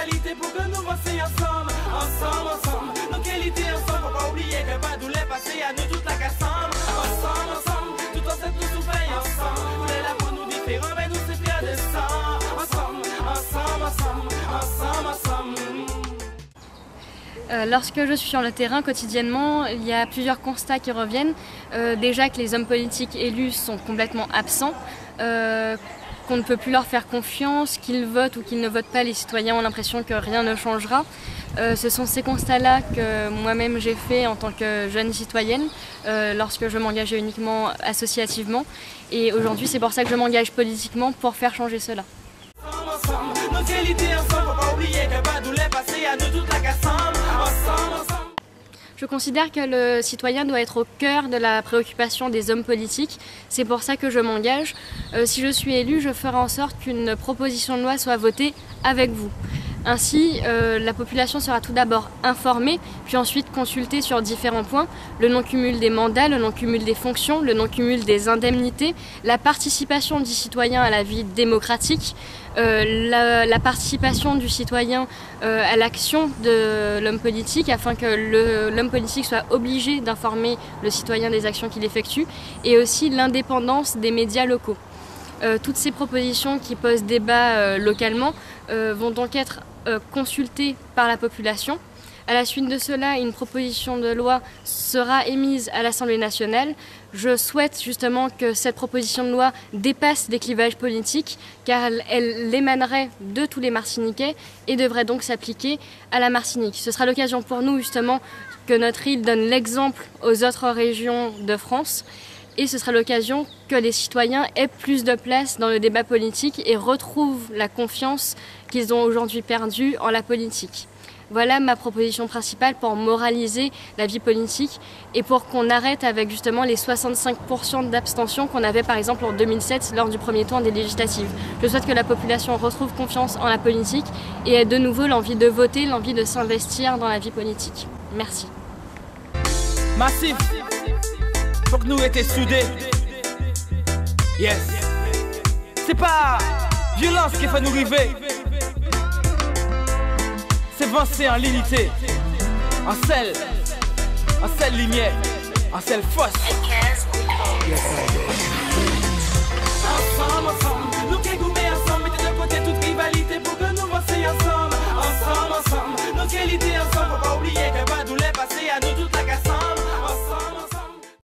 qualité pour que nous avancions ensemble. Ensemble, ensemble, nos qualités ensemble. Faut pas oublier que pas d'où les passés à nous toute la cassamba. Ensemble, ensemble, tout en cette nous souffrons ensemble. Vous êtes là pour nous différents, mais nous c'est fiers de ça. Ensemble, ensemble, ensemble, ensemble, ensemble. Lorsque je suis sur le terrain quotidiennement, il y a plusieurs constats qui reviennent. Déjà que les hommes politiques élus sont complètement absents, qu'on ne peut plus leur faire confiance, qu'ils votent ou qu'ils ne votent pas, les citoyens ont l'impression que rien ne changera. Ce sont ces constats-là que moi-même j'ai fait en tant que jeune citoyenne lorsque je m'engageais uniquement associativement. Et aujourd'hui, c'est pour ça que je m'engage politiquement pour faire changer cela. Je considère que le citoyen doit être au cœur de la préoccupation des hommes politiques. C'est pour ça que je m'engage. Si je suis élue, je ferai en sorte qu'une proposition de loi soit votée avec vous. Ainsi, la population sera tout d'abord informée, puis ensuite consultée sur différents points. Le non-cumul des mandats, le non-cumul des fonctions, le non-cumul des indemnités, la participation du citoyen à la vie démocratique, la participation du citoyen à l'action de l'homme politique afin que l'homme politique soit obligé d'informer le citoyen des actions qu'il effectue, et aussi l'indépendance des médias locaux. Toutes ces propositions qui posent débat localement vont donc être consultées par la population. À la suite de cela, une proposition de loi sera émise à l'Assemblée nationale. Je souhaite justement que cette proposition de loi dépasse les clivages politiques, car elle émanerait de tous les Martiniquais et devrait donc s'appliquer à la Martinique. Ce sera l'occasion pour nous justement que notre île donne l'exemple aux autres régions de France. Et ce sera l'occasion que les citoyens aient plus de place dans le débat politique et retrouvent la confiance qu'ils ont aujourd'hui perdue en la politique. Voilà ma proposition principale pour moraliser la vie politique et pour qu'on arrête avec justement les 65% d'abstention qu'on avait par exemple en 2007 lors du premier tour des législatives. Je souhaite que la population retrouve confiance en la politique et ait de nouveau l'envie de voter, l'envie de s'investir dans la vie politique. Merci. Massif. Faut que nous étions soudés. Yes. C'est pas violence qui fait nous river. C'est avancer en l'unité. En selle lumière. En selle force.